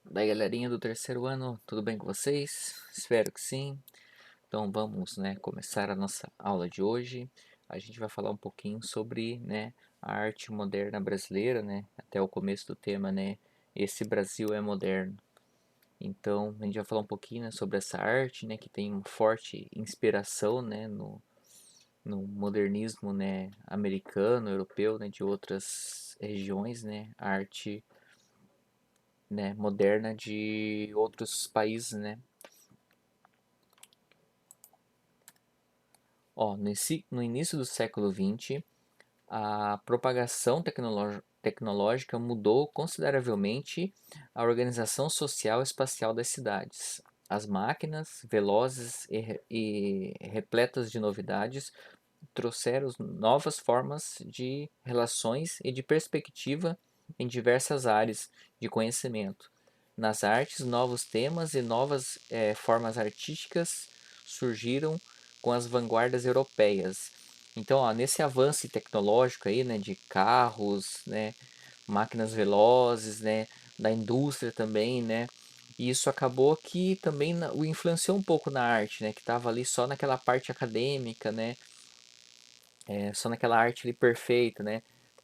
Daí, galerinha do terceiro ano, tudo bem com vocês? Espero que sim. Então vamos, começar a nossa aula de hoje. A gente vai falar um pouquinho sobre, a arte moderna brasileira, até o começo do tema, esse Brasil é moderno. Então a gente vai falar um pouquinho, sobre essa arte, que tem uma forte inspiração, no modernismo, americano, europeu, de outras regiões, a arte, moderna de outros países, Ó, no início do século XX, a propagação tecnológica mudou consideravelmente a organização social e espacial das cidades. As máquinas, velozes e repletas de novidades, trouxeram novas formas de relações e de perspectiva em diversas áreas de conhecimento. Nas artes, novos temas e novas formas artísticas surgiram com as vanguardas europeias. Então, ó, nesse avanço tecnológico aí, de carros, máquinas velozes, da indústria também, e isso acabou que também o influenciou um pouco na arte, que estava ali só naquela parte acadêmica, só naquela arte ali perfeita,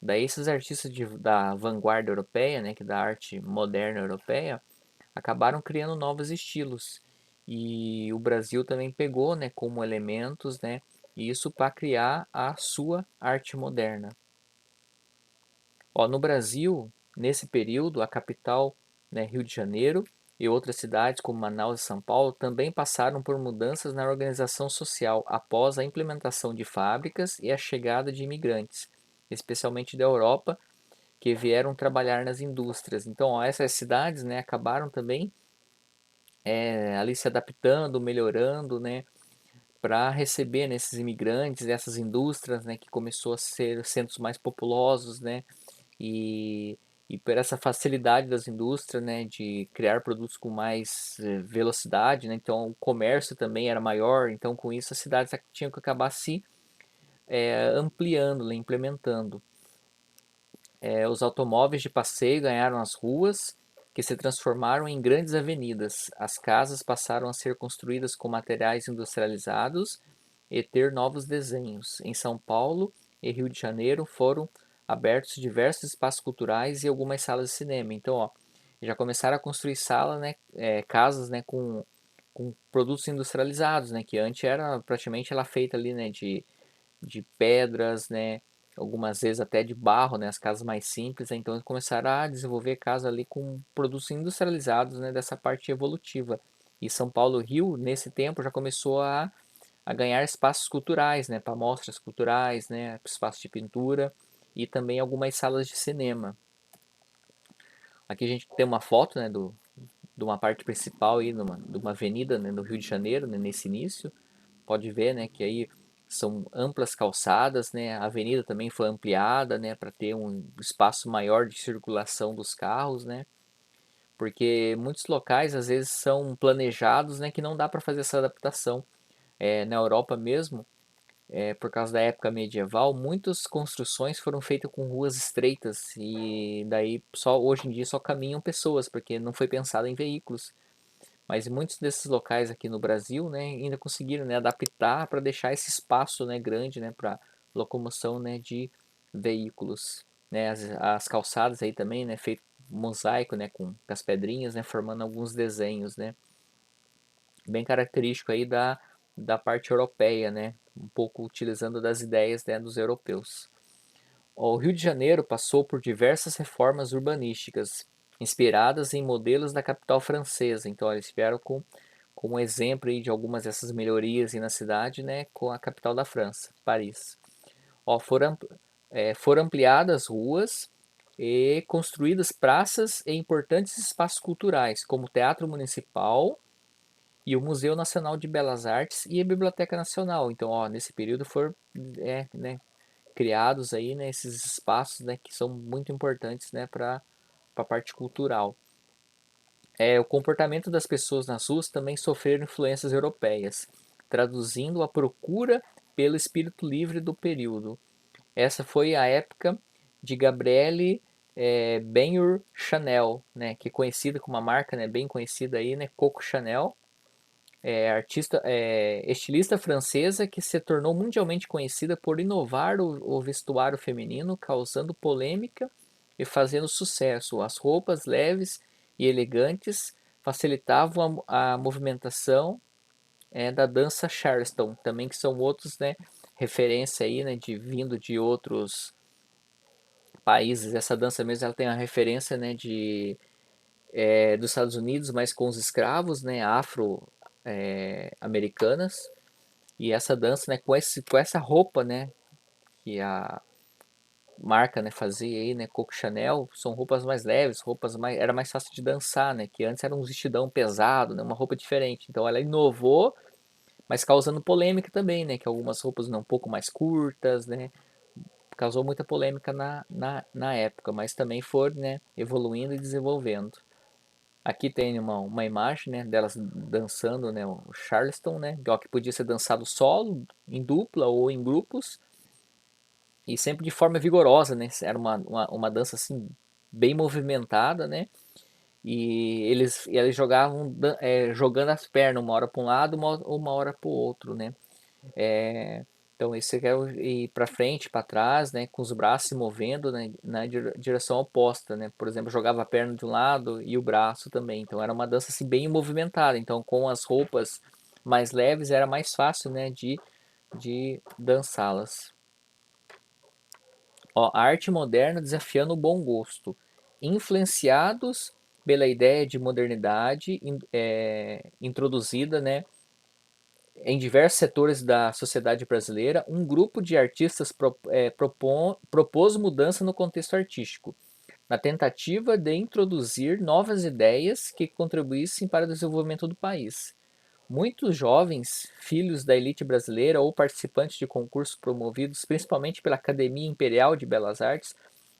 Daí esses artistas da vanguarda europeia, que é da arte moderna europeia, acabaram criando novos estilos. E o Brasil também pegou, como elementos, isso para criar a sua arte moderna. Ó, no Brasil, nesse período, a capital, Rio de Janeiro, e outras cidades como Manaus e São Paulo também passaram por mudanças na organização social após a implementação de fábricas e a chegada de imigrantes, especialmente da Europa, que vieram trabalhar nas indústrias. Então, ó, essas cidades, acabaram também ali se adaptando, melhorando, para receber esses imigrantes, essas indústrias, que começou a ser centros mais populosos, e, e por essa facilidade das indústrias, de criar produtos com mais velocidade, então o comércio também era maior, então com isso as cidades tinham que acabar se ampliando, implementando. Os automóveis de passeio ganharam as ruas, que se transformaram em grandes avenidas. As casas passaram a ser construídas com materiais industrializados e ter novos desenhos. Em São Paulo e Rio de Janeiro foram abertos diversos espaços culturais e algumas salas de cinema. Então, ó, já começaram a construir salas, casas, com produtos industrializados, que antes era praticamente ela feita ali, de pedras, algumas vezes até de barro, as casas mais simples, então eles começaram a desenvolver casas ali com produtos industrializados, dessa parte evolutiva. E São Paulo e Rio, nesse tempo, já começou a ganhar espaços culturais, para mostras culturais, espaços de pintura e também algumas salas de cinema. Aqui a gente tem uma foto, de uma parte principal aí, de uma avenida, no Rio de Janeiro, nesse início. Pode ver, que aí são amplas calçadas, a avenida também foi ampliada, para ter um espaço maior de circulação dos carros, porque muitos locais às vezes são planejados, que não dá para fazer essa adaptação. Na Europa mesmo, por causa da época medieval, muitas construções foram feitas com ruas estreitas e daí só hoje em dia só caminham pessoas, porque não foi pensado em veículos. Mas muitos desses locais aqui no Brasil, ainda conseguiram, adaptar para deixar esse espaço, grande, para locomoção, de veículos, as calçadas aí também, feito mosaico, com as pedrinhas, formando alguns desenhos, bem característico aí da parte europeia, um pouco utilizando das ideias, dos europeus. O Rio de Janeiro passou por diversas reformas urbanísticas, inspiradas em modelos da capital francesa. Então, eles vieram com um exemplo aí de algumas dessas melhorias aí na cidade, com a capital da França, Paris. Ó, foram ampliadas ruas e construídas praças e importantes espaços culturais, como o Teatro Municipal e o Museu Nacional de Belas Artes e a Biblioteca Nacional. Então, ó, nesse período foram criados aí, esses espaços, que são muito importantes, para a parte cultural. O comportamento das pessoas nas ruas também sofreram influências europeias, traduzindo a procura pelo espírito livre do período. Essa foi a época de Gabriele Benhur Chanel, né, que é conhecida como uma marca, né, bem conhecida aí, né, Coco Chanel, estilista francesa que se tornou mundialmente conhecida por inovar o vestuário feminino, causando polêmica e fazendo sucesso. As roupas leves e elegantes facilitavam a movimentação da dança Charleston, também que são outros, né, referência aí, né, vindo de outros países. Essa dança mesmo ela tem a referência, né, dos Estados Unidos, mas com os escravos, né, afro-americanas. E essa dança, né, com essa roupa, né, que a marca, né, fazia aí, né, Coco Chanel, são roupas mais leves, era mais fácil de dançar, né, que antes era um vestidão pesado, né, uma roupa diferente. Então ela inovou, mas causando polêmica também, né, que algumas roupas um pouco mais curtas, né, causou muita polêmica na época, mas também foram, né, evoluindo e desenvolvendo. Aqui tem uma imagem, né, delas dançando, né, o Charleston, né, que podia ser dançado solo, em dupla ou em grupos, e sempre de forma vigorosa, né, era uma dança assim bem movimentada, né, e eles jogavam jogando as pernas, uma hora para um lado, uma hora para o outro, né. É, então esse aqui ir para frente, para trás, né, com os braços se movendo, né, na direção oposta, né. Por exemplo, jogava a perna de um lado e o braço também. Então era uma dança assim bem movimentada. Então com as roupas mais leves era mais fácil, né, de dançá-las. Ó, a arte moderna desafiando o bom gosto, influenciados pela ideia de modernidade introduzida, né, em diversos setores da sociedade brasileira, um grupo de artistas propôs mudança no contexto artístico, na tentativa de introduzir novas ideias que contribuíssem para o desenvolvimento do país. Muitos jovens, filhos da elite brasileira ou participantes de concursos promovidos principalmente pela Academia Imperial de Belas Artes,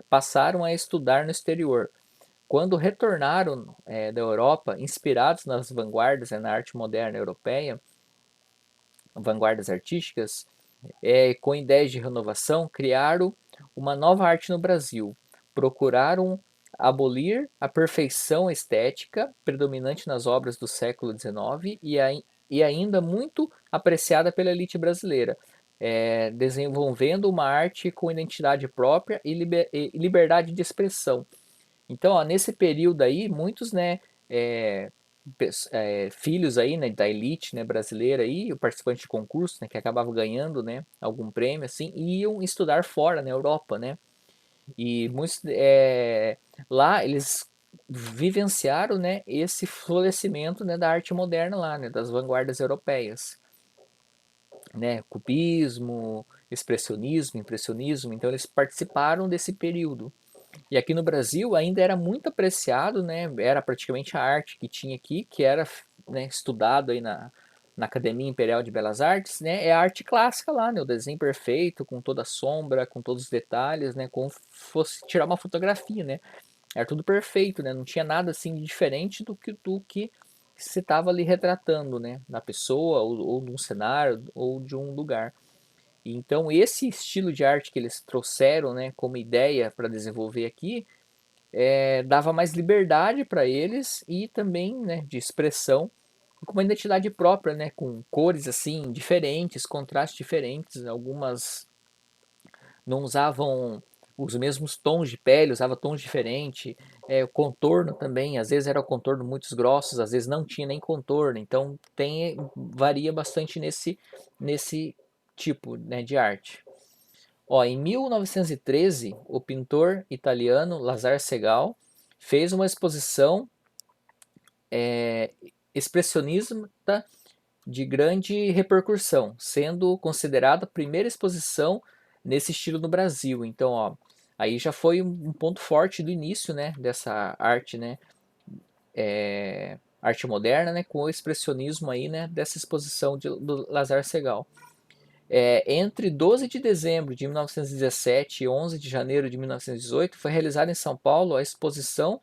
passaram a estudar no exterior. Quando retornaram da Europa, inspirados nas vanguardas na arte moderna europeia, vanguardas artísticas, com ideias de renovação, criaram uma nova arte no Brasil. Procuraram abolir a perfeição estética predominante nas obras do século XIX e ainda muito apreciada pela elite brasileira, desenvolvendo uma arte com identidade própria e liberdade de expressão. Então, ó, nesse período aí, muitos, né, é, filhos aí, né, da elite, né, brasileira aí, o participante de concurso, né, que acabava ganhando, né, algum prêmio assim, iam estudar fora, na Europa, né? E muitos lá eles vivenciaram, né, esse florescimento, né, da arte moderna lá, né, das vanguardas europeias, né, cubismo, expressionismo, impressionismo. Então eles participaram desse período. E aqui no Brasil ainda era muito apreciado, né? Era praticamente a arte que tinha aqui, que era, né, estudado aí na Academia Imperial de Belas Artes, né? É a arte clássica lá, né? O desenho perfeito, com toda a sombra, com todos os detalhes, né? Como fosse tirar uma fotografia, né? Era tudo perfeito, né? Não tinha nada assim de diferente do que se estava ali retratando, né? Da pessoa, ou de um cenário, ou de um lugar. Então, esse estilo de arte que eles trouxeram, né, como ideia para desenvolver aqui, dava mais liberdade para eles e também, né, de expressão, com uma identidade própria, né, com cores assim diferentes, contrastes diferentes. Algumas não usavam os mesmos tons de pele, usava tons diferentes. O contorno também, às vezes era o contorno muitos grossos, às vezes não tinha nem contorno. Então varia bastante nesse tipo, né, de arte. Ó, em 1913, o pintor italiano Lazar Segal fez uma exposição expressionista de grande repercussão, sendo considerada a primeira exposição nesse estilo no Brasil. Então, ó, aí já foi um ponto forte do início, né, dessa arte, né, arte moderna, né, com o expressionismo aí, né, dessa exposição do Lazar Segal. Entre 12 de dezembro de 1917 e 11 de janeiro de 1918, foi realizada em São Paulo a exposição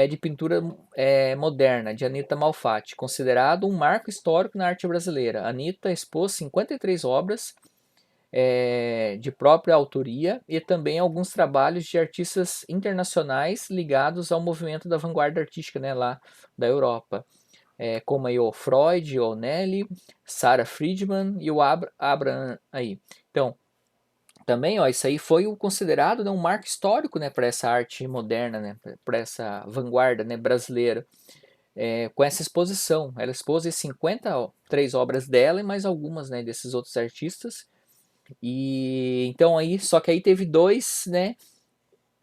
de pintura moderna de Anita Malfatti, considerado um marco histórico na arte brasileira. Anita expôs 53 obras de própria autoria e também alguns trabalhos de artistas internacionais ligados ao movimento da vanguarda artística, né, lá da Europa. Como aí o Freud, o Nelly, Sarah Friedman e o Abraham aí. Então, também, ó, isso aí foi considerado, né, um marco histórico, né, para essa arte moderna, né, para essa vanguarda, né, brasileira, com essa exposição. Ela expôs 53 obras dela e mais algumas, né, desses outros artistas. E então aí, só que aí teve dois, né,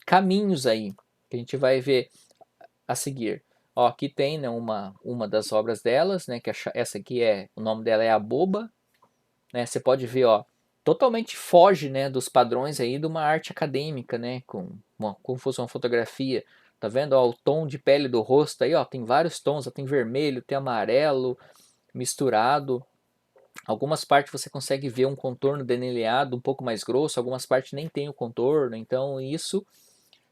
caminhos aí que a gente vai ver a seguir. Ó, aqui tem, né, uma das obras delas, né, que essa aqui o nome dela é A Boba, né? Você pode ver, ó, totalmente foge, né, dos padrões aí de uma arte acadêmica, né, como fosse uma fotografia. Tá vendo, ó, o tom de pele do rosto aí, ó, tem vários tons, ó, tem vermelho, tem amarelo misturado. Algumas partes você consegue ver um contorno delineado um pouco mais grosso, algumas partes nem tem o contorno. Então isso,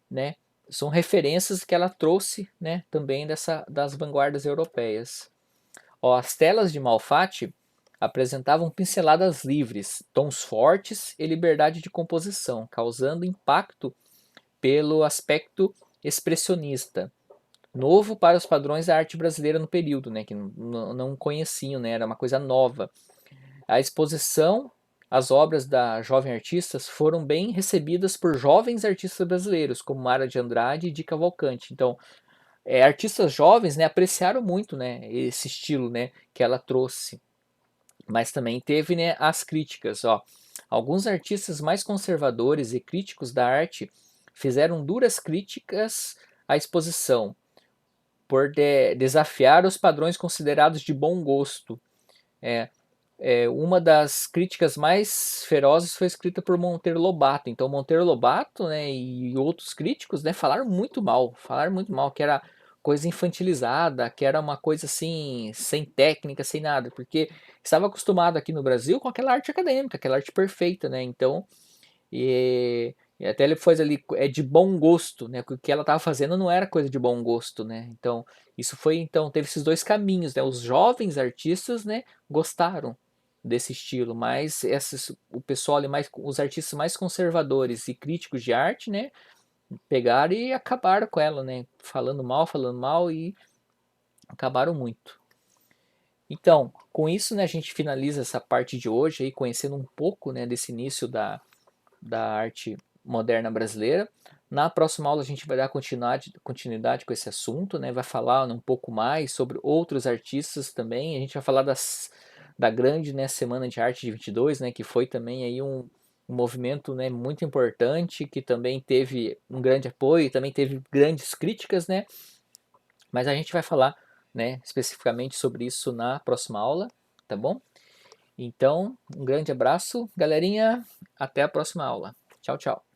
né, são referências que ela trouxe, né, também das vanguardas europeias. Ó, as telas de Malfatti apresentavam pinceladas livres, tons fortes e liberdade de composição, causando impacto pelo aspecto expressionista, novo para os padrões da arte brasileira no período, né, que não conheciam, né, era uma coisa nova. A exposição, as obras da jovem artista foram bem recebidas por jovens artistas brasileiros, como Mara de Andrade e Di Cavalcanti. Então, artistas jovens, né, apreciaram muito, né, esse estilo, né, que ela trouxe. Mas também teve, né, as críticas. Ó. Alguns artistas mais conservadores e críticos da arte fizeram duras críticas à exposição, por desafiar os padrões considerados de bom gosto. Uma das críticas mais ferozes foi escrita por Monteiro Lobato. Então Monteiro Lobato, né, e outros críticos, né, falaram muito mal, que era coisa infantilizada, que era uma coisa assim, sem técnica, sem nada, porque estava acostumado aqui no Brasil com aquela arte acadêmica, aquela arte perfeita, né? Então, e até ele fez ali, de bom gosto, né? O que ela estava fazendo não era coisa de bom gosto, né? Então, então, teve esses dois caminhos, né? Os jovens artistas, né, gostaram desse estilo, mas o pessoal ali os artistas mais conservadores e críticos de arte, né, pegaram e acabaram com ela, né, falando mal e acabaram muito. Então, com isso, né, a gente finaliza essa parte de hoje aí, conhecendo um pouco, né, desse início da arte moderna brasileira. Na próxima aula a gente vai dar continuidade com esse assunto, né? Vai falar um pouco mais sobre outros artistas também. A gente vai falar da grande, né, Semana de Arte de 22, né, que foi também aí um movimento, né, muito importante, que também teve um grande apoio, também teve grandes críticas, né? Mas a gente vai falar, né, especificamente sobre isso na próxima aula, tá bom? Então, um grande abraço, galerinha. Até a próxima aula. Tchau, tchau.